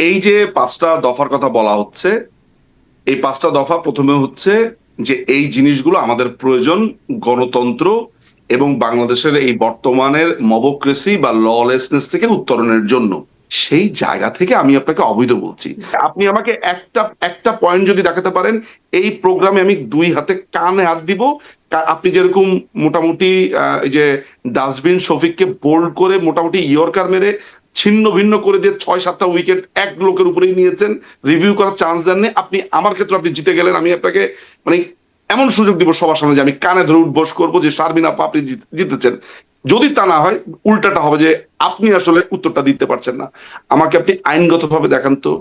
এই যে ৫টা দফার কথা বলা হচ্ছে, এই ৫টা দফা প্রথমে হচ্ছে যে এই জিনিসগুলো আমাদের প্রয়োজন গণতন্ত্র এবং বাংলাদেশের এই বর্তমানের মবক্রেসি বা ললেসনেস থেকে উত্তরণের জন্য। সেই জায়গা থেকে আমি আপনাকে অবৈধ বলছি। আপনি আমাকে একটা একটা পয়েন্ট যদি দেখাতে পারেন, এই প্রোগ্রামে আমি ২ হাতে কানে হাত দিব। আপনি যেরকম মোটামুটি এই যে ডাস্টবিন শফিককে বোল্ড করে মোটামুটি ইয়র্কার মেরে ছিন্ন ভিন্ন করে দিয়ে ৬-৭টা উইকেট এক লোকের উপরেই নিয়েছেন, রিভিউ করার চান্স দেননি। আপনি আমার ক্ষেত্রে আপনি জিতে গেলেন, আমি আপনাকে মানে এমন সুযোগ দিব সবার সামনে যে আমি কানে ধরে উঠবোস করবো যে শারমিন আপা আপনি জিতেছেন। যদি তা না হয়, উল্টাটা হবে যে আপনি আসলে উত্তরটা দিতে পারছেন না। আমাকে আপনি আইনগতভাবে দেখান তো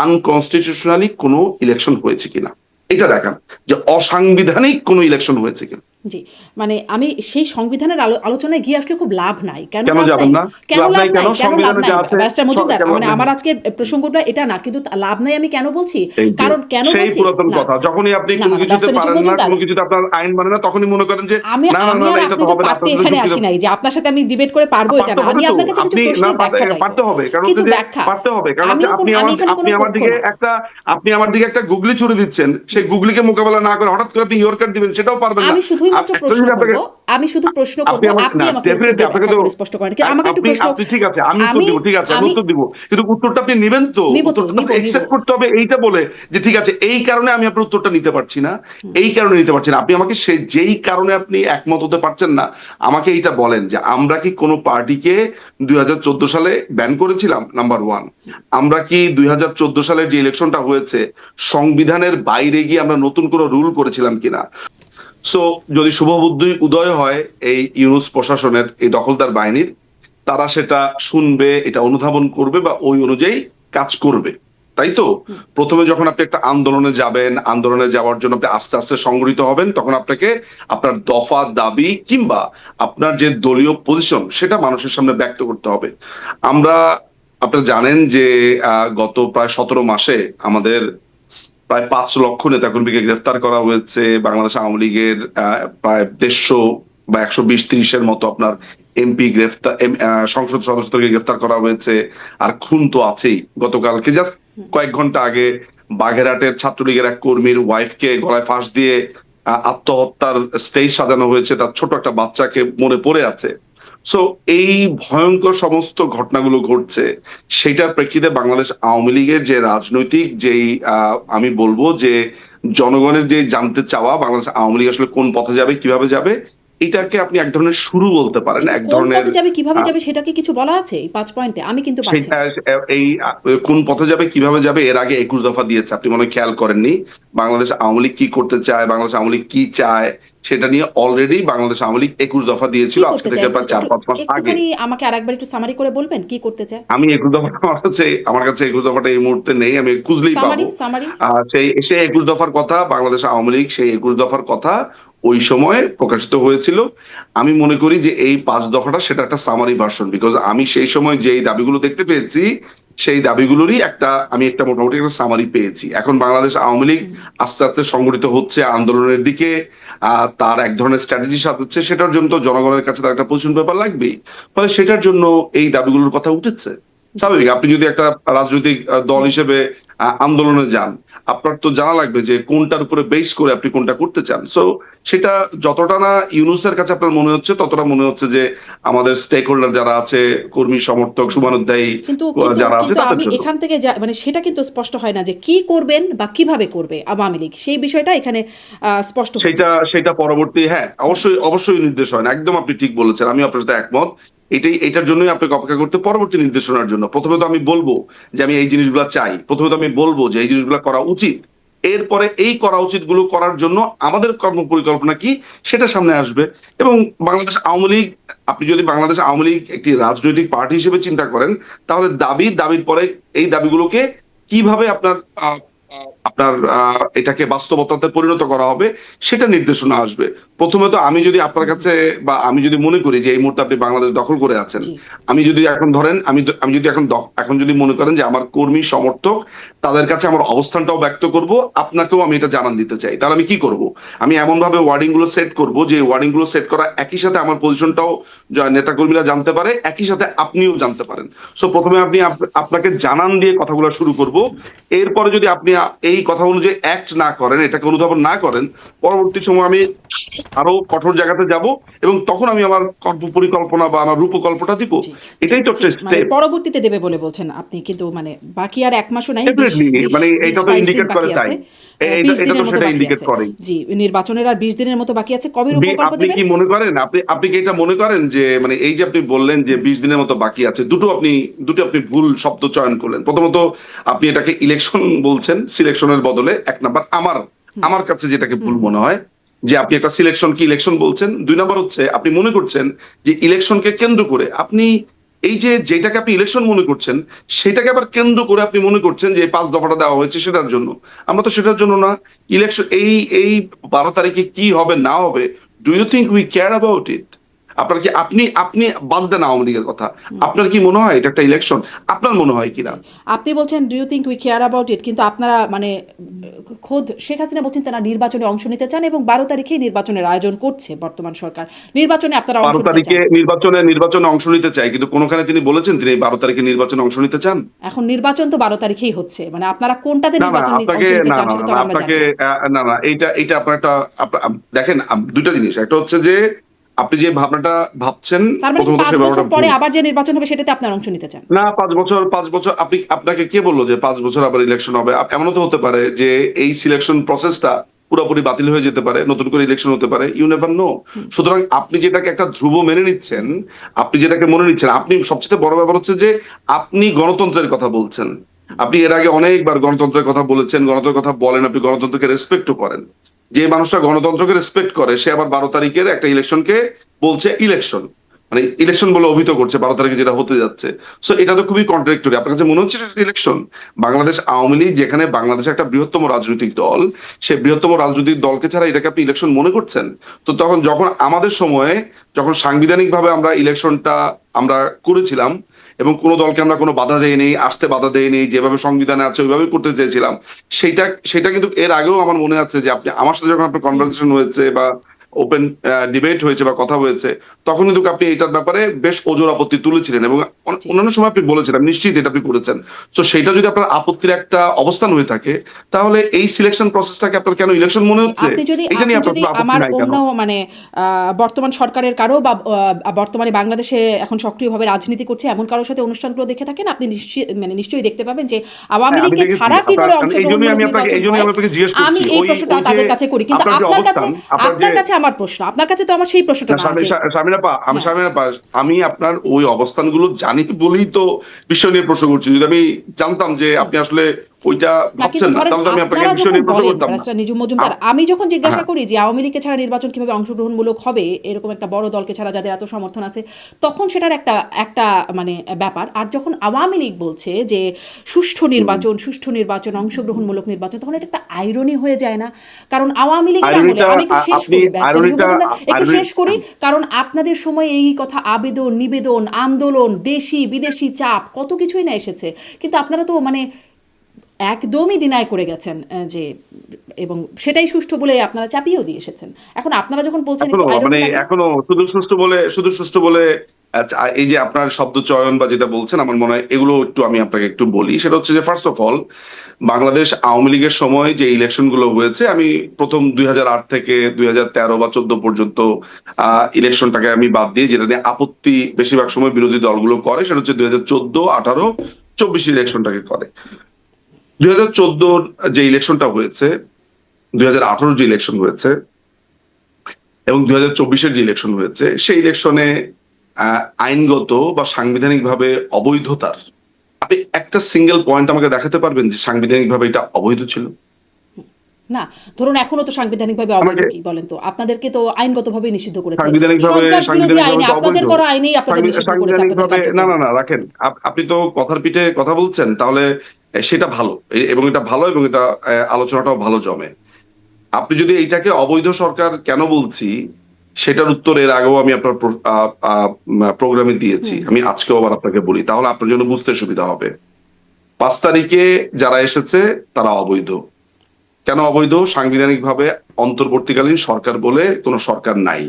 আনকনস্টিটিউশনালি কোনো ইলেকশন হয়েছে কিনা, এটা দেখান যে অসাংবিধানিক কোনো ইলেকশন হয়েছে কিনা। জি, মানে আমি সেই সংবিধানের আলোচনায় গিয়ে আসলে খুব লাভ নাই। কেন কেন লাভ নাই? যাবেন না? কেন লাভ লাভ নাই নাই? কেন? কেন লাভ সংবিধানে নাই? যা আছে ব্যারিস্টার মজুমদার, কেন লাভ মানে নাই? আমার আজকের প্রসঙ্গটা এটা না, কিন্তু লাভ নাই আমি কেন বলছি? এই যে কারণ কেন সেই বলছি? পুরাতন না, কথা, যখনই আপনি না, কোনো না, না, কিছুতে ব্যারিস্টার পারেন না, মজুমদার, কোনো কিছুতে আপনার আইন মানে না, তখনই মনে করেন যে আমি না না আমি না আর না, এটা আপনি তো তো হবে না, পারতে আপনার সাথে এখানে যুক্তি। আসি নাই যে আপনার সাথে আমি ডিবেট করে পারবো, এটা পারতে না। হবে আমি তো, আপনার কাছে কিছু আপনি না প্রশ্নের ব্যাখ্যা চাইবো। পারতে হবে, কারণ হচ্ছে কিছু যে ব্যাখ্যা। পারতে হবে, কারণ হচ্ছে আমি এখানে কোনো আপনি আমার পক্ষ দিকে না। একটা গুগলি ছুড়ে দিচ্ছেন, সেই গুগলিকে মোকাবেলা না করে হঠাৎ করে আপনি ইয়র্কার দিবেন, সেটাও পারবেন না। আমি শুধুই আর মাত্র একটা প্রশ্ন জিনিস করব। আপনাকে, আমি শুধু প্রশ্ন করব, আপনি আমার আপনি না আমাকে উত্তর ডেফিনেটলি দিয়ে আপনাকে ব্যাখ্যা তো করে স্পষ্ট করেন। আমাকে একটু প্রশ্ন, আপনি ঠিক আছে, আমি উত্তর আমি দিব, ঠিক আছে, আমি আমি উত্তর দিব, কিন্তু উত্তরটা আপনি নিবেন তো, নিব তো, উত্তরটা তো নিব, নিব। একসেপ্ট করতে হবে এইটা বলে যে ঠিক আছে এই কারণে আমি আপনার উত্তরটা নিতে পারছি না, হুম। এই কারণে নিতে পারছি না। আপনি আমাকে সেই যেই কারণে আপনি একমত হতে পারছেন না, আমাকে এইটা বলেন যে আমরা কি কোনো পার্টিকে ২০১৪ সালে ব্যান করেছিলাম? Number one. আমরা কি ২০১৪ সালের যে ইলেকশনটা হয়েছে সংবিধানের বাইরে গিয়ে আমরা নতুন কোনো রুল করেছিলাম কিনা? সো যদি শুভবুদ্ধি উদয় হয় এই ইউনুস প্রশাসনের, এই দখলদার বাহিনীর, তারা সেটা শুনবে, এটা অনুধাবন করবে বা ওই অনুযায়ী কাজ করবে, তাই তো? হুম। প্রথমে যখন আপনি একটা আন্দোলনে যাবেন, আন্দোলনে যাওয়ার জন্য আপনি আস্তে আস্তে সংগঠিত হবেন, তখন আপনাকে আপনার দফা দাবি কিংবা আপনার যে দলীয় পজিশন সেটা মানুষের সামনে ব্যক্ত করতে হবে। আমরা, আপনারা জানেন যে গত প্রায় ১৭ মাসে আমাদের প্রায় ৫ লক্ষ নেতাকর্মীকে গ্রেফতার করা হয়েছে। বাংলাদেশ আওয়ামী লীগের প্রায় ১৫০ বা ১২০-৩০ মতো আপনার এমপি গ্রেফতার, সংসদ সদস্যকে গ্রেফতার করা হয়েছে। আর খুন তো আছেই। গতকালকে জাস্ট কয়েক ঘন্টা আগে বাগেরহাটের ছাত্রলীগের এক কর্মীর ওয়াইফকে গলায় ফাঁস দিয়ে আত্মহত্যার স্টেজ সাজানো হয়েছে, তার ছোট একটা বাচ্চাকে মনে পড়ে আছে। সো এই ভয়ঙ্কর সমস্ত ঘটনাগুলো ঘটছে, সেটার প্রেক্ষিতে বাংলাদেশ আওয়ামী লীগের যে রাজনৈতিক যেই আমি বলবো যে জনগণের যে জানতে চাওয়া বাংলাদেশ আওয়ামী লীগ আসলে কোন পথে যাবে, কিভাবে যাবে, এটাকে আপনি এক ধরনের শুরু বলতে পারেন, কিন্তু এক কোন ধরনের পথে যাবে, কিভাবে যাবে সেটা কি কিছু বলা আছে এই ৫ পয়েন্টে? আমি কিন্তু পাচ্ছি সেটা না। এই কোন পথে যাবে কিভাবে যাবে এর আগে ২১ দফা দিয়েছে, আপনি মনে হয় খেয়াল করেননি। বাংলাদেশ আওয়ামী লীগ কি করতে চায়, বাংলাদেশ আওয়ামী লীগ কি চায়, সেটা নিয়ে অলরেডি বাংলাদেশ আওয়ামী লীগ ২১ দফা দিয়েছিল কি আজকে করতে চায়? থেকে প্রায় ৪-৫ মাস আগে। একটুখানি আমাকে আরেকবার একটু সামারি করে বলবেন কি করতে চায়? আমি ২১ দফাটা আমার কাছে ২১ দফাটা এই মুহূর্তে নেই, আমি খুঁজলেই সামারি, পাবো। সামারি। সেই ২১ দফার কথা বাংলাদেশ আওয়ামী লীগ, সেই ২১ দফার কথা ওই সময় প্রকাশিত হয়েছিল। আমি মনে করি যে এই ৫ দফাটা সেটা একটা সামারি ভার্সন, বিকজ আমি সেই সময় যেই দাবিগুলো দেখতে পেয়েছি সেই দাবিগুলোরই আমি একটা মোটামুটি একটা সামারি পেয়েছি। এখন বাংলাদেশ আওয়ামী লীগ হুম। আস্তে আস্তে সংগঠিত হচ্ছে আন্দোলনের দিকে, তার এক ধরনের স্ট্র্যাটেজি সাজাচ্ছে, সেটার জন্য তো জনগণের কাছে তার একটা পজিশন পেপার লাগবেই। ফলে সেটার জন্য এই দাবিগুলোর কথা উঠেছে। জি। স্বাভাবিক, আপনি যদি একটা রাজনৈতিক দল হিসেবে আন্দোলনে যান, আপনার তো জানা লাগবে যে কোনটার উপরে বেস করে আপনি কোনটা করতে চান। সো সেটা যতটা না ইউনূসের কাছে আপনার মনে হচ্ছে, ততটা মনে হচ্ছে যে আমাদের স্টেক হোল্ডার যারা আছে, কর্মী সমর্থক হুম। শুভানুধ্যায়ী কিন্তু কিন্তু যারা আছে কিন্তু তাদের আমি জন্য। এখান থেকে মানে সেটা কিন্তু স্পষ্ট হয় না যে কি করবেন বা কিভাবে করবে আওয়ামী লীগ, সেই বিষয়টা এখানে স্পষ্ট হচ্ছে সেটা না। সেটা পরবর্তী, হ্যাঁ, হুম। অবশ্যই অবশ্যই নির্দেশ হয় না, একদম আপনি ঠিক বলেছেন, আমি আপনার সাথে একমত। এটার জন্যই আপনাকে অপেক্ষা করতে, পরবর্তী নির্দেশনার জন্য। প্রথমে তো আমি বলবো যে আমি এই জিনিসগুলো চাই, প্রথমে তো আমি বলবো যে এই জিনিসগুলো করা উচিত, এরপরে এই করা উচিত গুলো করার জন্য আমাদের কর্ম পরিকল্পনা কি সেটা সামনে আসবে। এবং বাংলাদেশ আওয়ামী লীগ, আপনি যদি বাংলাদেশ আওয়ামী লীগ একটি রাজনৈতিক পার্টি হিসেবে চিন্তা করেন, তাহলে দাবির পরে এই দাবিগুলোকে কিভাবে আপনার আপনার এটাকে বাস্তবতাতে পরিণত করা হবে, সেটা নির্দেশনা আসবে। প্রথমত আমি যদি আপনার কাছে বা আমি যদি মনে করি যে এই মুহূর্তে আপনি বাংলাদেশ দখল করে আছেন, জি। আমি যদি এখন ধরেন আমি যদি এখন যদি মনে করেন যে আমার কর্মী সমর্থক তাদের কাছে আমার অবস্থানটাও ব্যক্ত করব, আপনাকেও আমি এটা জানান দিতে চাই, তাহলে আমি কি করব? আমি এমন ভাবে ওয়ার্ডিং গুলো সেট করব যে ওয়ার্ডিং গুলো সেট করা একই সাথে আমার পজিশনটাও নেতাকর্মীরা জানতে পারে, একই সাথে আপনিও জানতে পারেন। সো প্রথমে আপনাকে জানান দিয়ে কথাগুলো শুরু করব। এরপরে যদি আপনি এই কথা অনুযায়ী অ্যাক্ট না করেন, এটাকে অনুধাবন না করেন, পরবর্তী সময় আমি আরো কঠোর জায়গাতে যাব এবং তখন আমি আমার কর্ম পরিকল্পনা বা আমার রূপকল্পটা দিব। জি, জি, এটাই তো জি। একটা মানে স্টেপ। পরবর্তীতে দেবে বলে বলছেন আপনি, কিন্তু মানে বাকি আর ১ মাসও নাই। ২০ ডেফিনিটলি ২০ মানে ২০ এটা তো ২২ দিন ইন্ডিকেট করে বাকি তাই। আছে। এটা ২০ এটা তো দিনের মতো সেটা বাকি ইন্ডিকেট আছে। করেই। জি, নির্বাচনের আর ২০ দিনের মতো বাকি আছে। কবে রূপকল্প আপনি দেবেন? কি মনে করেন, আপনি কি এটা মনে করেন যে মানে এই যে আপনি বললেন যে ২০ দিনের মতো বাকি আছে, দুটো আপনি ভুল শব্দ চয়ন করলেন। প্রথমত আপনি এটাকে ইলেকশন বলছেন সিলেকশনের বদলে। ১ নাম্বার হুম, আমার কাছে যেটাকে হুম, ভুল হুম। মনে হয় যে আপনি একটা সিলেকশন কি ইলেকশন বলছেন। ২ নাম্বার হচ্ছে আপনি মনে করছেন যে ইলেকশনকে কেন্দ্র করে আপনি এই যে যেটাকে আপনি ইলেকশন মনে করছেন, সেটাকে আবার কেন্দ্র করে আপনি মনে করছেন যে এই ৫ দফাটা দেওয়া হয়েছে সেটার জন্য। আমরা তো সেটার জন্য না। ইলেকশন এই ১২ তারিখে কি হবে না হবে, do you think we care about it? আপনার কি আপনি আপনি বাদ দেন আওয়ামী লীগের কথা। হুম। আপনার কি মনে হয় এটা একটা ইলেকশন? আপনার মনে হয় কিনা? জি। আপনি বলছেন do you think we care about it, কিন্তু আপনারা মানে খোদ শেখ হাসিনা বলছেন তারা নির্বাচনে অংশ নিতে চান এবং ১২ তারিখেই নির্বাচনের আয়োজন করছে বর্তমান সরকার। নির্বাচনে আপনারা অংশ ১২ নিতে তারিখে চান। নির্বাচনে অংশ নিতে চাই। কিন্তু কোনখানে তিনি বলেছেন তিনি এই ১২ তারিখে নির্বাচনে অংশ নিতে চান? এখন নির্বাচন তো ১২ তারিখেই হচ্ছে। মানে আপনারা কোনটাতে না, না, আপনাকে অংশ নিতে না, চান না, সেটা না, তো না, আর আমরা জানি আপনাকে না। না, না, এইটা আপনার একটা দেখেন ২ টা জিনিস। একটা হচ্ছে যে আপনি যে ভাবনাটা ভাবছেন, তার মানে কি প্রথমত ৫ সেই বছর ভাবনাটা পরে ভুল। আবার যে নির্বাচন হবে সেটাতে আপনারা অংশ নিতে চান? না ৫ বছর আপনাকে কে বলল যে ৫ বছর আবার ইলেকশন হবে? এমনও তো হতে পারে যে এই সিলেকশন প্রসেসটা পুরোপুরি বাতিল হয়ে যেতে পারে। নতুন করে ইলেকশন হতে পারে। You never know. হুম। সুতরাং আপনি যেটাকে একটা ধ্রুব মেনে নিচ্ছেন, আপনি যেটাকে মনে নিচ্ছেন, আপনি সবচেয়ে বড় ব্যাপার হচ্ছে যে আপনি গণতন্ত্রের কথা বলছেন। আপনি এর আগে অনেকবার গণতন্ত্রের কথা বলেছেন, গণতন্ত্রের কথা বলেন, আপনি গণতন্ত্রকে রেসপেক্টও করেন। যে মানুষটা গণতন্ত্রকে রেসপেক্ট করে সে আবার ১২ তারিখের একটা ইলেকশনকে বলছে ইলেকশন। মানে ইলেকশন বলে অভিহিত করছে ১২ তারিখে যেটা হতে যাচ্ছে। সো এটা তো খুবই কন্ট্রাডিক্টরি। আপনার কাছে মনে হচ্ছে এটা ইলেকশন? বাংলাদেশ আওয়ামী লীগ যেখানে বাংলাদেশের একটা বৃহত্তম রাজনৈতিক দল, সেই বৃহত্তম রাজনৈতিক দলকে ছাড়া এটাকে আপনি ইলেকশন মনে করছেন? তো যখন আমাদের সময়ে যখন সাংবিধানিকভাবে আমরা ইলেকশনটা আমরা করেছিলাম এবং কোন দলকে আমরা কোন বাধা দেইনি, আসতে বাধা দেইনি, যেভাবে সংবিধানে আছে ওইভাবেই করতে চেয়েছিলাম। সেটা কিন্তু এর আগেও আমার মনে আছে যে আপনি আমার সাথে যখন আপনার হুম। কনভারসেশন হয়েছে বা ওপেন ডিবেট হয়েছে বা কথা হয়েছে, তখন কিন্তু আপনি এটার ব্যাপারে বেশ ওজোর আপত্তি তুলেছিলেন এবং জি। অন্যান্য সময় আপনি বলেছেন, আমি নিশ্চিত এটা আপনি করেছেন। সো সেইটা যদি আপনার আপত্তির একটা অবস্থান হয়ে থাকে, তাহলে এই সিলেকশন প্রসেসটাকে আপনার কেন ইলেকশন মনে জি, হচ্ছে? আপনি যদি এইটা আপনি নিয়ে আপনার যদি কোনো আপত্তি আমার নাই কেন? অন্য মানে বর্তমান সরকারের কারো বা বর্তমানে বাংলাদেশে এখন সক্রিয়ভাবে রাজনীতি করছে এমন কারো সাথে অনুষ্ঠানগুলো দেখে থাকেন, আপনি মানে নিশ্চয়ই দেখতে পাবেন যে আওয়ামী হ্যাঁ, আমি লীগকে দেখেছি। ছাড়া কি করে আমি অংশগ্রহণমূলক নির্বাচন এইজন্যই হয়। আমি আপনাকে জিজ্ঞেস আমি করছি। এই ওই প্রশ্নটা ওই যে তাদের কাছে করি, কিন্তু আপনার যে আপনার কাছে অবস্থান, আপনার যে আমার প্রশ্ন, আপনার কাছে তো আমার সেই প্রশ্নটা না না যে হ্যাঁ। শারমিন আপা, আমি আপনার ওই অবস্থানগুলো জানি বলেই তো বিষয় নিয়ে প্রশ্ন করছি। যদি আমি জানতাম যে হুম। আপনি আসলে ওইটা না, কিন্তু ভাবছেন না, ধরেন তাহলে তো আমি আপনাকে আপনারা এই বিষয় যখন নিয়ে প্রশ্ন বলেন করতাম না। ব্যারিস্টার নিজুম মজুমদার, আপ আমি যখন জিজ্ঞাসা হ্যাঁ, করি যে আওয়ামী লীগকে ছাড়া নির্বাচন কিভাবে অংশগ্রহণমূলক হবে, এরকম একটা বড় দলকে ছাড়া যাদের এত সমর্থন আছে, তখন সেটার একটা একটা মানে ব্যাপার। আর যখন আওয়ামী লীগ বলছে যে হুম। সুষ্ঠু নির্বাচন, অংশগ্রহণমূলক নির্বাচন, তখন এটা একটা আইরনি হয়ে যায় না? কারণ আওয়ামী লীগের আমলে, আইরনিটা আমি একটু শেষ আপনি করি ব্যারিস্টার নিজুম আইরনিটা মজুমদার, একটু আইরনি শেষ করি। কারণ আপনাদের সময় এই কথা আবেদন, নিবেদন, আন্দোলন, দেশি বিদেশি চাপ, কত কিছুই না এসেছে। কিন্তু আপনারা তো মানে একদমই ডিনাই করে গেছেন যে, এবং সেটাই সুষ্ঠু বলে আপনারা চাপিয়েও দিয়ে এসেছেন। এখন আপনারা যখন বলছেন একটু আইরনি লাগে না? এখনো শুধু সুষ্ঠু বলে আচ্ছা, এই যে আপনার শব্দ চয়ন বা যেটা বলছেন আমার মনে হয় এগুলো একটু আমি আপনাকে একটু বলি। সেটা হচ্ছে যে first of all Bangladesh Awami লীগের সময় যে ইলেকশন গুলো হয়েছে, আমি প্রথম ২০০৮ থেকে ২০১৩ বা ১৪ পর্যন্ত ইলেকশনটাকে আমি বাদ দিয়ে যেটা নিয়ে আপত্তি বেশিরভাগ সময় বিরোধী দলগুলো করে, সেটা হচ্ছে ২০১৪, ১৮, ২৪ ইলেকশনটাকে করে। ২০১৪ যে ইলেকশনটা হয়েছে, ২০১৮ যে ইলেকশন হয়েছে এবং ২০২৪ যে ইলেকশন হয়েছে, সেই ইলেকশনে আইনগত বা সাংবিধানিকভাবে অবৈধতার আপনি একটা সিঙ্গেল পয়েন্ট আমাকে দেখাতে পারবেন যে সাংবিধানিকভাবে এটা অবৈধ ছিল? না, ধরুন এখনো তো সাংবিধানিকভাবে অবৈধ, আমাকে কি বলেন তো? আপনাদেরকে তো আইনগতভাবে নিষিদ্ধ করেছে। সাংবিধানিকভাবে সন্ত্রাস বিরোধী আইনে তো আপনাদের অবৈধ। করা আইনেই আপনাদের নিষিদ্ধ করেছে আপনাদের সাংবিধানিকভাবে না, কার্যক্রম। না, না রাখেন। আপনি তো কথার পিঠে কথা বলছেন। তাহলে সেটা ভালো এবং এটা ভালো এবং এটা আলোচনাটাও ভালো জমে। আপনি যদি এইটাকে অবৈধ সরকার কেন বলছি সেটার উত্তর এর আগেও আমি আপনার প্রোগ্রামে দিয়েছি, হুম আমি আজকেও আবার আপনাকে বলি, তাহলে আপনার জন্য বুঝতে সুবিধা হবে। 5 তারিখে যারা এসেছে তারা অবৈধ। কেন অবৈধ? সাংবিধানিক ভাবে অন্তর্বর্তীকালীন সরকার বলে কোনো সরকার নাই।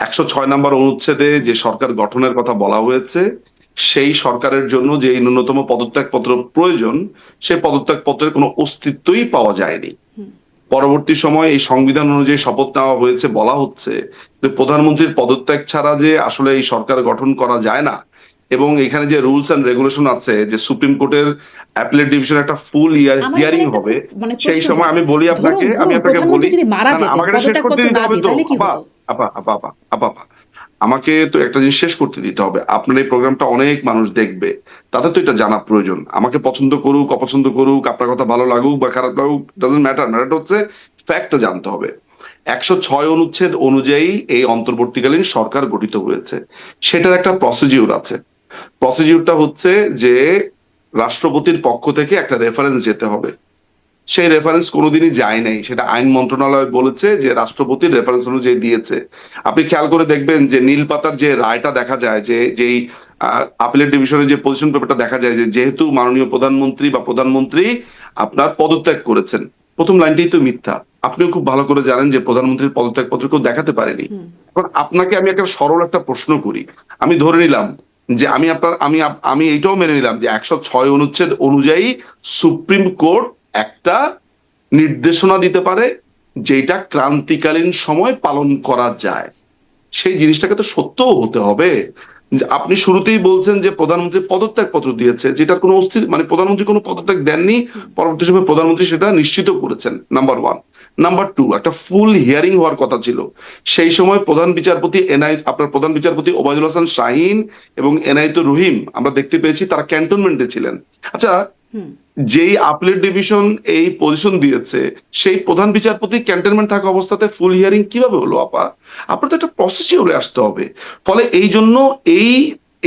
106 নম্বর অনুচ্ছেদে যে সরকার গঠনের কথা বলা হয়েছে, সেই সরকারের জন্য যে ন্যূনতম পদত্যাগপত্র প্রয়োজন, সেই পদত্যাগপত্রের কোনো অস্তিত্বই পাওয়া যায়নি। হুম পরবর্তী সময়ে এই সংবিধান অনুযায়ী শপথ নেওয়া হয়েছে, বলা হচ্ছে যে প্রধানমন্ত্রীর পদত্যাগ ছাড়া যে আসলে এই সরকার গঠন করা যায় না, এবং এখানে যে রুলস এন্ড রেগুলেশন আছে যে সুপ্রিম কোর্টের অ্যাপিলেট ডিভিশন একটা ফুল আমার এখানে হিয়ারিং একটা হবে, খুব মানে সেই প্রশ্ন সময় জাগে। আমি বলি আপনাকে, আমি আপনাকে প্রধানমন্ত্রী বলি, যদি মারা না না যেতেন, আমাকে এটা শেষ করতে পদত্যাগপত্র দিতে না হবে দিয়ে, তো। তাহলে কি আপা হতো? আপা আপা আপা আপা আপা আমাকে তো একটা জিনিস শেষ করতে দিতে হবে। আপনার এই প্রোগ্রামটা অনেক মানুষ দেখবে, তাদের তো এটা জানা প্রয়োজন। আমাকে পছন্দ করুক অপছন্দ করুক, আপনার কথা ভালো লাগুক বা খারাপ লাগুক, ডাজন্ট ম্যাটার। ম্যাটার হচ্ছে ফ্যাক্টটা জানতে হবে। 106 অনুচ্ছেদ অনুযায়ী এই অন্তর্বর্তীকালীন সরকার গঠিত হয়েছে, সেটার একটা প্রসিডিউর আছে। প্রসিডিউরটা হচ্ছে যে রাষ্ট্রপতির পক্ষ থেকে একটা রেফারেন্স যেতে হবে। সেই রেফারেন্স কোনোদিনই যায় নাই, সেটা আইন মন্ত্রণালয় বলেছে যে রাষ্ট্রপতির রেফারেন্স অনুযায়ী দিয়েছে। আপনি খেয়াল করে দেখবেন যে নীল পাতার যে রায়টা দেখা যায়, যে যেই আপিলেট ডিভিশনের যে পজিশন পেপারটা দেখা যায়, যে যেহেতু মাননীয় প্রধানমন্ত্রী বা প্রধানমন্ত্রী আপনার পদত্যাগ করেছেন, প্রথম লাইনটাই তো মিথ্যা। আপনিও খুব ভালো করে জানেন যে প্রধানমন্ত্রীর পদত্যাগ পত্র কেউ দেখাতে পারেনি। হুম এখন আপনাকে আমি একটা সরল একটা প্রশ্ন করি। আমি ধরে নিলাম যে আমি আপনার আমি এইটাও মেনে নিলাম যে 106 অনুচ্ছেদ অনুযায়ী সুপ্রিম কোর্ট একটা নির্দেশনা দিতে পারে যেটা ক্রান্তিকালীন সময় পালন করা যায়। সেই জিনিসটাকে তো সত্যও হতে হবে। যে আপনি শুরুতেই বলছেন যে প্রধানমন্ত্রী পদত্যাগ পত্র দিয়েছে, যেটার কোনো মানে প্রধানমন্ত্রী কোনো পদত্যাগ দেননি। হুম পরবর্তী সময় প্রধানমন্ত্রী সেটা নিশ্চিত করেছেন, নাম্বার ওয়ান। নাম্বার টু, একটা ফুল হিয়ারিং হওয়ার কথা ছিল। সেই সময় প্রধান বিচারপতি আপনার প্রধান বিচারপতি ওবায়দুল হাসান শাহীন এবং এনায়েতুর রহিম আমরা দেখতে পেয়েছি তারা ক্যান্টনমেন্টে ছিলেন। আচ্ছা, হুম যেই আপিলেট ডিভিশন এই পজিশন দিয়েছে, সেই প্রধান বিচারপতি ক্যান্টনমেন্ট থাকা অবস্থাতে ফুল হিয়ারিং কিভাবে হলো আপা? আপনার তো একটা প্রসিডিউরে আসতে হবে। ফলে এই জন্য এই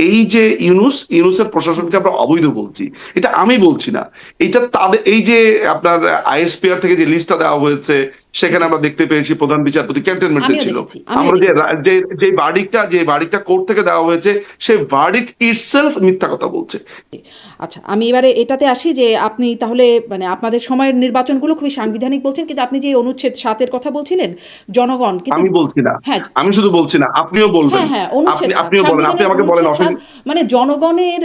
এই যে ইউনুসের হুম প্রশাসনকে আমরা অবৈধ বলছি, এটা আমি বলছি না। এটা তাদের এই যে আপনার আইএসপিআর থেকে যে লিস্টটা দেওয়া হয়েছে, সেখানে জি আমরা দেখতে পেয়েছি প্রধান বিচারপতি জি ক্যান্টনমেন্টে আমিও ছিল। দেখেছি, আমিও আমরা যে দেখেছি। যে যে ভার্ডিকটা কোর্ট থেকে দেওয়া হয়েছে, সেই ভার্ডিক্ট ইটসেলফ মিথ্যা কথা বলছে। আচ্ছা, আমি এবারে এটাতে আসি যে আপনি তাহলে মানে আপনাদের সময়ের নির্বাচনগুলো খুবই সাংবিধানিক বলছেন, কিন্তু আপনি যে অনুচ্ছেদ ৭-এর কথা বলছিলেন, জনগণ কিন্তু আমি বলছি না, হ্যাঁ, আমি শুধু বলছি না, আপনিও বলবেন। হ্যাঁ, হ্যাঁ, অনুচ্ছেদ ৭, আপনিও বলেন, আপনি সাংবিধানের আমাকে বলেন অনুচ্ছেদ ৭ অসুবিধা। মানে জনগণের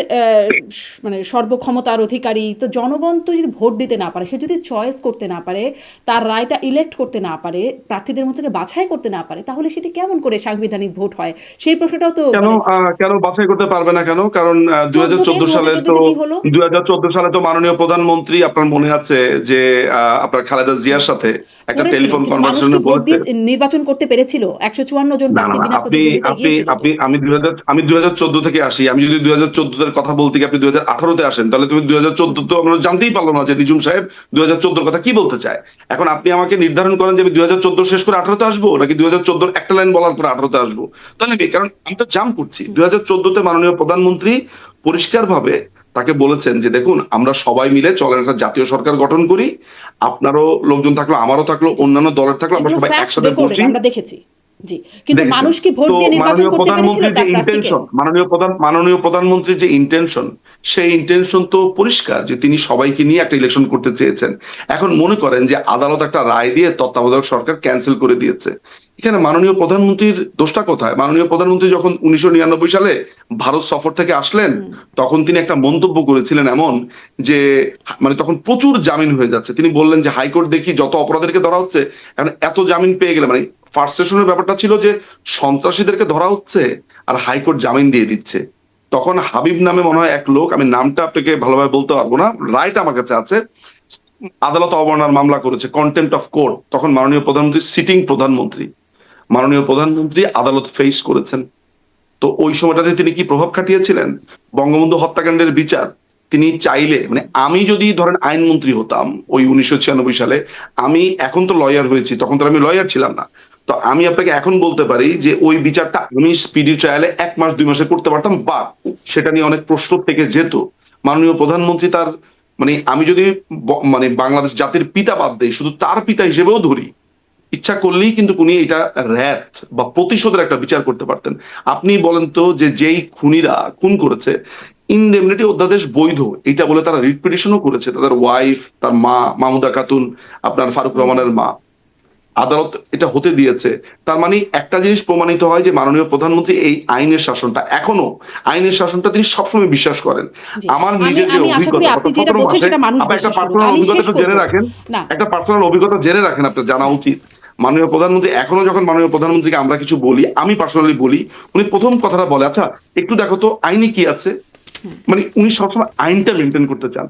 মানে সর্বক্ষমতার অধিকারী। তো জনগণ তো যদি ভোট দিতে না পারে, সে যদি চয়েস করতে না পারে, তার রায়টা ইলেক্ট করতে না পারে, প্রার্থীদের মধ্যে থেকে বাছাই করতে না পারে, তাহলে সেটি কেমন করে সাংবিধানিক ভোট হয়? সেই প্রশ্নটাও তো কেন মানে কেন বাছাই করতে পারবে না কেন? কারণ ১৪তে 2014 কি হলো? সালে তো মাননীয় প্রধানমন্ত্রী, আপনার মনে আছে যে আপনার খালেদা জিয়ার সাথে একটা করেছিলেন, টেলিফোন কিন্তু মানুষ কি কনভারসেশনে ভোট বলেছে। দিয়ে নির্বাচন করতে পেরেছিল? ১৫৪ জন না না প্রার্থী না, বিনা আপনি প্রতিদ্বন্দ্বিতায় আপনি গিয়েছিল তো। আপনি আমি 2014 থেকে আসি। আমি যদি 2014 এর কথা বলতে গিয়ে আপনি 2018-তে আসেন, তাহলে তুমি 2014 তো আমরা জানতেই পারলো না যে নিঝুম সাহেব 2014 কথা কি বলতে চায়। এখন আপনি আমাকে নির্ধারণ করেন যে আমি 2014 শেষ করে 18-তে আসবো, নাকি 2014 একটা লাইন বলার পর 18-তে আসবো। তাহলে কারণ আমি তো জাম্প করছি। 2014-তে মাননীয় প্রধানমন্ত্রী পরিষ্কার ভাবে তাকে বলেছেন যে দেখুন, আমরা সবাই মিলে চলেন একটা জাতীয় সরকার গঠন করি। আপনারও লোকজন থাকলো, আমারও থাকলো, জি, অন্যান্য দলের থাকলো, আমরা এগুলো সবাই ফ্যাক্ট একসাথে রেকর্ডেড, বসি। আমরা দেখেছি। জি, কিন্তু দেখেছেন মানুষ কি ভোট তো দিয়ে নির্বাচন মাননীয় করতে পেরেছিল প্রধানমন্ত্রীর যে তার প্রার্থীকে? ইন্টেনশন, মাননীয় প্রধানমন্ত্রীর যে ইন্টেনশন, সেই ইন্টেনশন তো পরিষ্কার যে তিনি সবাইকে নিয়ে একটা ইলেকশন করতে চেয়েছেন। এখন মনে করেন যে আদালত একটা রায় দিয়ে তত্ত্বাবধায়ক সরকার ক্যান্সেল করে দিয়েছে, এখানে মাননীয় প্রধানমন্ত্রীর দোষটা কোথায়? মাননীয় প্রধানমন্ত্রী যখন 1999 সালে ভারত সফর থেকে আসলেন, হুম তখন তিনি একটা মন্তব্য করেছিলেন এমন যে, মানে তখন প্রচুর জামিন হয়ে যাচ্ছে, তিনি বললেন যে হাইকোর্ট দেখি যত অপরাধীকে ধরা হচ্ছে, এখন এত জামিন পেয়ে গেলে, মানে ফার্স্ট সেশনের ব্যাপারটা ছিল যে সন্ত্রাসীদেরকে ধরা হচ্ছে আর হাইকোর্ট জামিন দিয়ে দিচ্ছে। তখন হাবিব নামে মনে হয় এক লোক, আমি নামটা আপনাকে ভালোভাবে বলতে পারবো না, রাইট আমার কাছে আছে, আদালত অবমাননার মামলা করেছে, কন্টেম্পট অফ কোর্ট। তখন মাননীয় প্রধানমন্ত্রী সিটিং প্রধানমন্ত্রী, মাননীয় প্রধানমন্ত্রী আদালত ফেস করেছেন। তো ওই সময়টাতে তিনি কি প্রভাব খাটিয়েছিলেন? বঙ্গবন্ধু হত্যাকাণ্ডের বিচার তিনি চাইলে, মানে আমি যদি ধরেন আইনমন্ত্রী হতাম ওই 1996 সালে, আমি এখন তো লয়ার হয়েছি, তখন তো আমি লয়ার ছিলাম না, তো আমি আপনাকে এখন বলতে পারি যে ওই বিচারটা আমি স্পিডি ট্রায়ালে 1 মাস 2 মাসে করতে পারতাম, বা সেটা নিয়ে অনেক প্রশ্ন থেকে যেত। মাননীয় প্রধানমন্ত্রী তার মানে আমি যদি মানে বাংলাদেশ জাতির পিতা বাদ দেই, শুধু তার পিতা হিসেবেও ধরি, ইচ্ছা করলেই কিন্তু উনি এটা র‍্যাত বা প্রতিশোধের একটা বিচার করতে পারতেন। আপনি বলেন তো যে যেই খুনিরা খুন করেছে, ইনডেমনিটি অধ্যাদেশ বৈধ এটা বলে তারা রিট পিটিশনও করেছে। তাদের ওয়াইফ, তার মা মাহমুদা খাতুন, আপনার ফারুক হুম, হুম। রহমানের মা। আদালত এটা হতে দিয়েছে। তার মানে একটা জিনিস প্রমাণিত হয় যে মাননীয় প্রধানমন্ত্রী এই আইনের শাসনটা এখনো আইনের শাসনটা তিনি সবসময় বিশ্বাস করেন। জি। আমার আমি নিজের যে আমি আশা করি অভিজ্ঞতা গত আপনি যেটা ১৭ বলছেন মাসে, সেটা মানুষ আপনি একটা বিশ্বাস করুক। পার্সোনাল আমি অভিজ্ঞতা শেষ একটু করব। জেনে রাখেন। না, একটা পার্সোনাল অভিজ্ঞতা জেনে রাখেন, আপনার জানা উচিত। মাননীয় প্রধানমন্ত্রী এখনো যখন মাননীয় প্রধানমন্ত্রীকে আমরা কিছু বলি, আমি পার্সোনালি বলি, উনি ১ম কথাটা বলে, "আচ্ছা একটু দেখো তো আইনে কি আছে?" হুম। মানে উনি সবসময় আইনটা মেইনটেইন করতে চান।